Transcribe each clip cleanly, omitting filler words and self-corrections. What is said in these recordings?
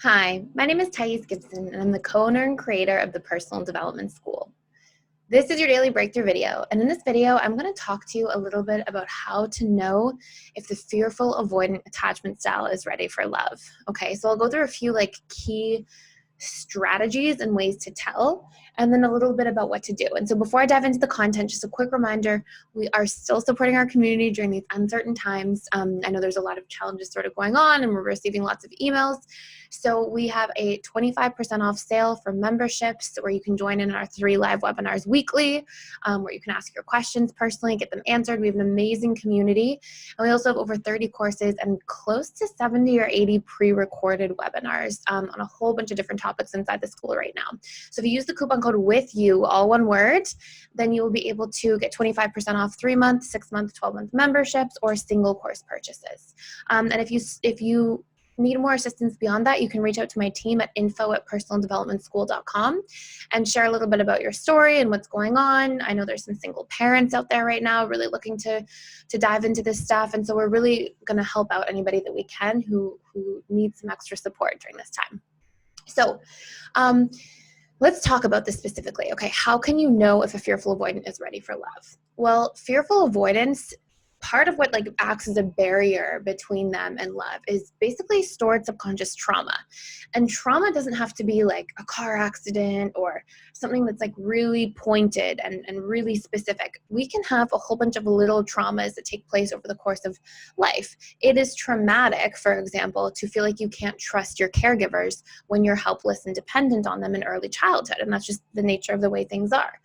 Hi, my name is Gibson, and I'm the co-owner and creator of the Personal Development School. This is your daily breakthrough video, and in this video, I'm going to talk to you a little bit about how to know if the fearful avoidant attachment style is ready for love. Okay, so I'll go through a few key strategies and ways to tell, and then a little bit about what to do. And so before I dive into the content, just a quick reminder, we are still supporting our community during these uncertain times. I know there's a lot of challenges sort of going on, and we're receiving lots of emails. So we have a 25% off sale for memberships where you can join in our 3 live webinars weekly, where you can ask your questions personally, get them answered. We have an amazing community. And we also have over 30 courses and close to 70 or 80 pre-recorded webinars on a whole bunch of different topics inside the school right now. So if you use the coupon code WITHYOU, all one word, then you will be able to get 25% off 3-month, 6-month, 12-month memberships or single course purchases. And if you need more assistance beyond that, you can reach out to my team at info@personaldevelopmentschool.com and share a little bit about your story and what's going on. I know there's some single parents out there right now really looking to dive into this stuff, and so we're really going to help out anybody that we can who needs some extra support during this time. So let's talk about this specifically. Okay, how can you know if a fearful avoidant is ready for love? Well, fearful avoidance, part of what acts as a barrier between them and love is basically stored subconscious trauma. And trauma doesn't have to be like a car accident or something that's really pointed and really specific. We can have a whole bunch of little traumas that take place over the course of life. It is traumatic, for example, to feel like you can't trust your caregivers when you're helpless and dependent on them in early childhood. And that's just the nature of the way things are.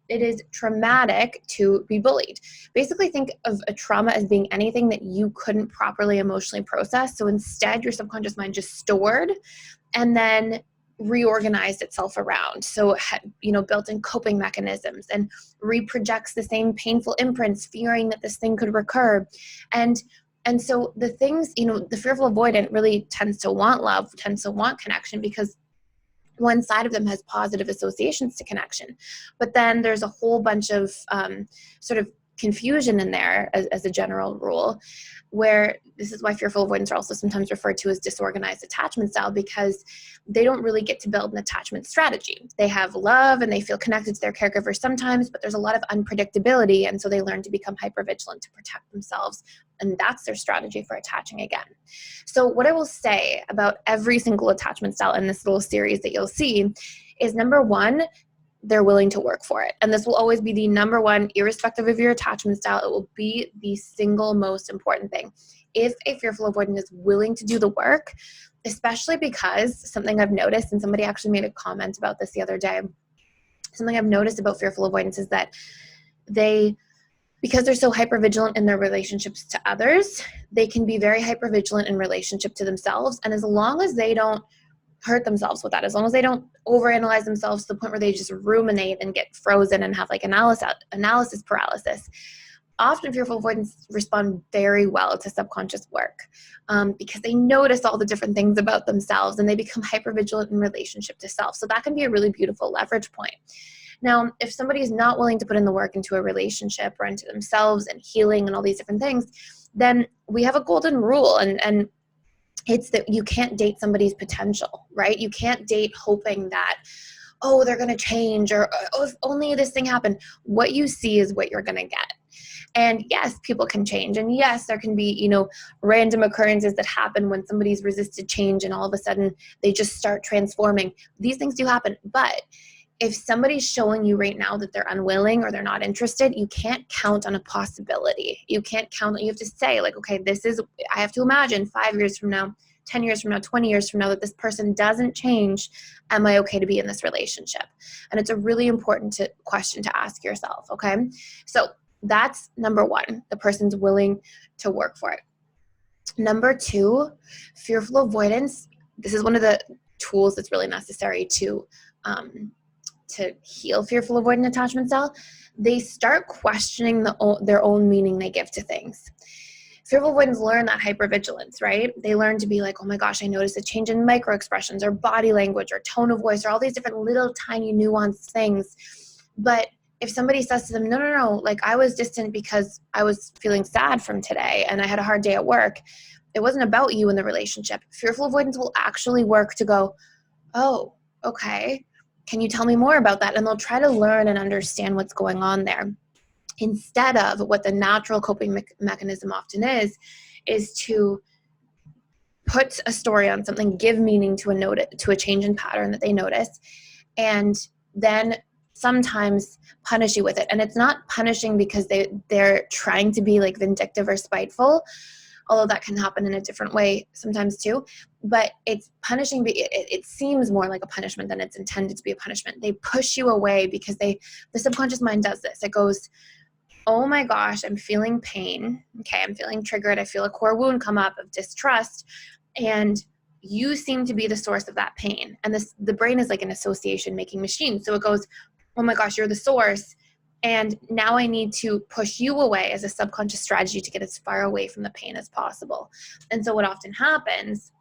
It is traumatic to be bullied. Basically, think of a trauma as being anything that you couldn't properly emotionally process. So instead, your subconscious mind just stored and then reorganized itself around. So, built in coping mechanisms and reprojects the same painful imprints, fearing that this thing could recur. And so the things, the fearful avoidant really tends to want love, tends to want connection because one side of them has positive associations to connection. But then there's a whole bunch of sort of confusion in there as a general rule, where this is why fearful avoidants are also sometimes referred to as disorganized attachment style, because they don't really get to build an attachment strategy. They have love and they feel connected to their caregivers sometimes, but there's a lot of unpredictability, and so they learn to become hypervigilant to protect themselves, and that's their strategy for attaching again. So what I will say about every single attachment style in this little series that you'll see is, number one, they're willing to work for it. And this will always be the number one, irrespective of your attachment style, it will be the single most important thing. If a fearful avoidant is willing to do the work, especially because something I've noticed, and somebody actually made a comment about this the other day, something I've noticed about fearful avoidance is that because they're so hypervigilant in their relationships to others, they can be very hypervigilant in relationship to themselves. And as long as they don't hurt themselves with that, as long as they don't overanalyze themselves to the point where they just ruminate and get frozen and have analysis paralysis, often fearful avoidants respond very well to subconscious work because they notice all the different things about themselves and they become hypervigilant in relationship to self. So that can be a really beautiful leverage point. Now, if somebody is not willing to put in the work into a relationship or into themselves and healing and all these different things, then we have a golden rule, and it's that you can't date somebody's potential, right? You can't date hoping that, oh, they're going to change, or oh, if only this thing happened. What you see is what you're going to get. And yes, people can change. And yes, there can be, random occurrences that happen when somebody's resisted change and all of a sudden they just start transforming. These things do happen. But if somebody's showing you right now that they're unwilling or they're not interested, you can't count on a possibility. You can't count, you have to say okay, I have to imagine 5 years from now, 10 years from now, 20 years from now, that this person doesn't change. Am I okay to be in this relationship? And it's a really important question to ask yourself, okay? So that's number one, the person's willing to work for it. Number two, fearful avoidance. This is one of the tools that's really necessary to heal fearful avoidant attachment style. They start questioning their own meaning they give to things. Fearful avoidants learn that hypervigilance, right? They learn to be like, oh my gosh, I noticed a change in microexpressions or body language or tone of voice or all these different little tiny nuanced things. But if somebody says to them, no, I was distant because I was feeling sad from today and I had a hard day at work, it wasn't about you in the relationship. Fearful avoidance will actually work to go, oh, okay, can you tell me more about that? And they'll try to learn and understand what's going on there. Instead of what the natural coping mechanism often is to put a story on something, give meaning to a change in pattern that they notice, and then sometimes punish you with it. And it's not punishing because they're trying to be like vindictive or spiteful, although that can happen in a different way sometimes too. But it's punishing, it seems more like a punishment than it's intended to be a punishment. They push you away because the subconscious mind does this. It goes, oh my gosh, I'm feeling pain. Okay, I'm feeling triggered. I feel a core wound come up of distrust. And you seem to be the source of that pain. And the brain is like an association making machine. So it goes, oh my gosh, you're the source. And now I need to push you away as a subconscious strategy to get as far away from the pain as possible. And so what often happens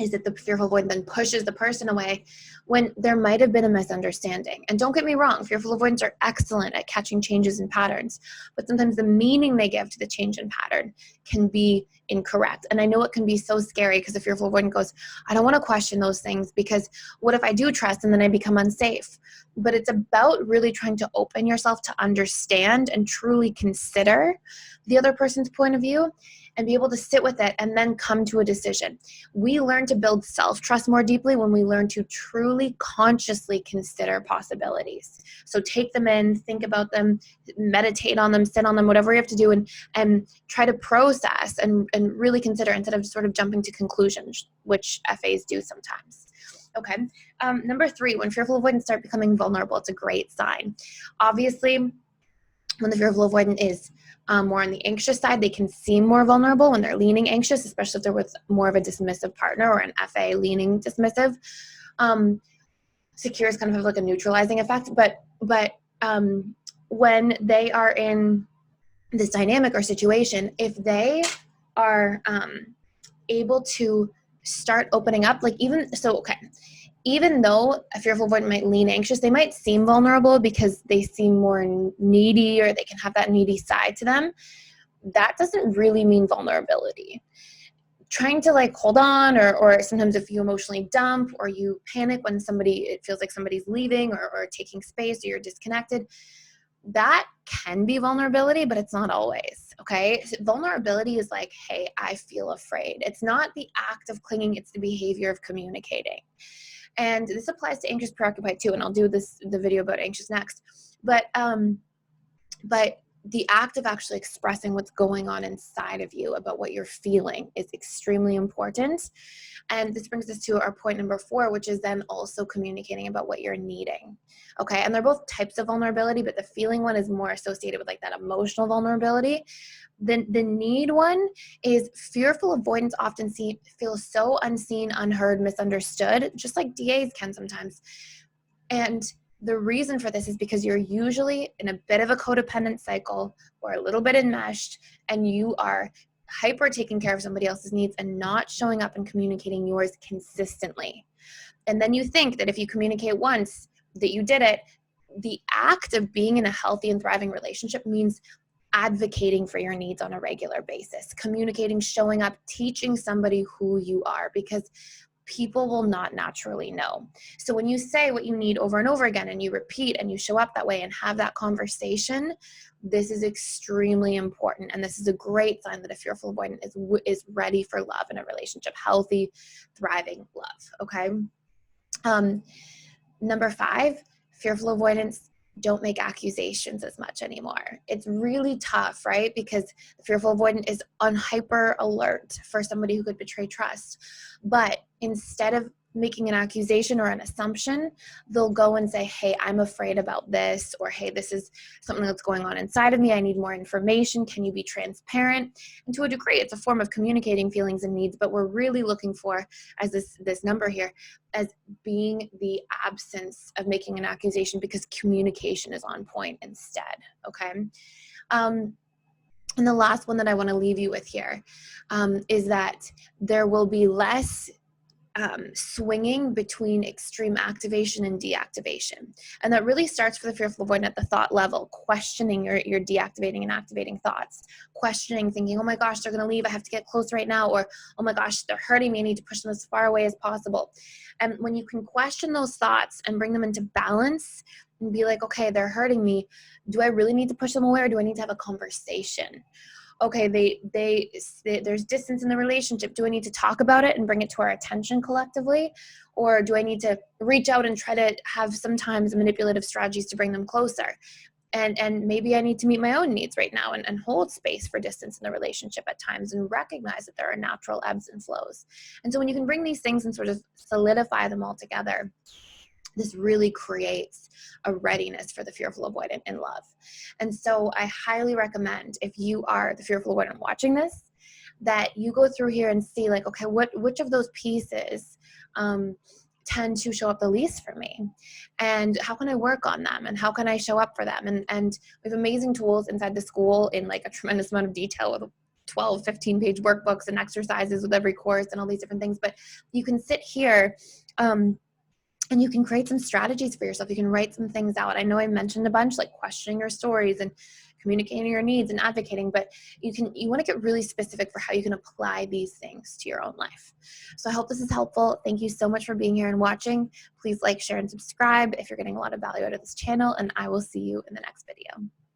is that the fearful avoidant then pushes the person away when there might have been a misunderstanding. And don't get me wrong, fearful avoidants are excellent at catching changes in patterns, but sometimes the meaning they give to the change in pattern can be incorrect. And I know it can be so scary because the fearful avoidant goes, I don't want to question those things because what if I do trust and then I become unsafe? But it's about really trying to open yourself to understand and truly consider the other person's point of view and be able to sit with it and then come to a decision. We learn to build self-trust more deeply when we learn to truly consciously consider possibilities. So take them in, think about them, meditate on them, sit on them, whatever you have to do, and try to process and really consider instead of sort of jumping to conclusions, which FAs do sometimes. Okay. Number 3, when fearful avoidants start becoming vulnerable, it's a great sign. Obviously, when the fearful avoidant is more on the anxious side, they can seem more vulnerable when they're leaning anxious, especially if they're with more of a dismissive partner or an FA leaning dismissive. Secure is kind of like a neutralizing effect, but when they are in this dynamic or situation, if they are able to start opening up, like even though a fearful avoidant might lean anxious, they might seem vulnerable because they seem more needy or they can have that needy side to them. That doesn't really mean vulnerability. Trying to like hold on, or sometimes if you emotionally dump or you panic when it feels like somebody's leaving or taking space or you're disconnected, that can be vulnerability, but it's not always, okay? Vulnerability is like, hey, I feel afraid. It's not the act of clinging, it's the behavior of communicating. And this applies to anxious preoccupied too, and I'll do the video about anxious next. But the act of actually expressing what's going on inside of you about what you're feeling is extremely important. And this brings us to our point number 4, which is then also communicating about what you're needing. Okay, and they're both types of vulnerability, but the feeling one is more associated with like that emotional vulnerability. The need one is fearful avoidance often feels so unseen, unheard, misunderstood, just like DAs can sometimes. And the reason for this is because you're usually in a bit of a codependent cycle or a little bit enmeshed, and you are hyper taking care of somebody else's needs and not showing up and communicating yours consistently. And then you think that if you communicate once, that you did it. The act of being in a healthy and thriving relationship means advocating for your needs on a regular basis, communicating, showing up, teaching somebody who you are, because people will not naturally know. So when you say what you need over and over again and you repeat and you show up that way and have that conversation, this is extremely important. And this is a great sign that a fearful avoidant is ready for love in a relationship, healthy, thriving love. Okay. Number 5, fearful avoidants don't make accusations as much anymore. It's really tough, right? Because the fearful avoidant is on hyper alert for somebody who could betray trust. But instead of making an accusation or an assumption, they'll go and say, hey, I'm afraid about this, or hey, this is something that's going on inside of me. I need more information. Can you be transparent? And to a degree, it's a form of communicating feelings and needs, but we're really looking for, as this number here, as being the absence of making an accusation, because communication is on point instead, okay? And the last one that I want to leave you with here is that there will be less swinging between extreme activation and deactivation. And that really starts for the fearful avoidant at the thought level, questioning your deactivating and activating thoughts, questioning, thinking, oh my gosh, they're going to leave. I have to get close right now. Or, oh my gosh, they're hurting me. I need to push them as far away as possible. And when you can question those thoughts and bring them into balance and be like, okay, they're hurting me. Do I really need to push them away, or do I need to have a conversation? Okay, there's distance in the relationship. Do I need to talk about it and bring it to our attention collectively? Or do I need to reach out and try to have sometimes manipulative strategies to bring them closer? And maybe I need to meet my own needs right now and hold space for distance in the relationship at times and recognize that there are natural ebbs and flows. And so when you can bring these things and sort of solidify them all together, this really creates a readiness for the fearful avoidant in love. And so I highly recommend, if you are the fearful avoidant watching this, that you go through here and see like, okay, which of those pieces tend to show up the least for me, and how can I work on them, and how can I show up for them? And we have amazing tools inside the school in like a tremendous amount of detail with 12, 15-page workbooks and exercises with every course and all these different things. But you can sit here and you can create some strategies for yourself. You can write some things out. I know I mentioned a bunch, like questioning your stories and communicating your needs and advocating, but you want to get really specific for how you can apply these things to your own life. So I hope this is helpful. Thank you so much for being here and watching. Please like, share, and subscribe if you're getting a lot of value out of this channel, and I will see you in the next video.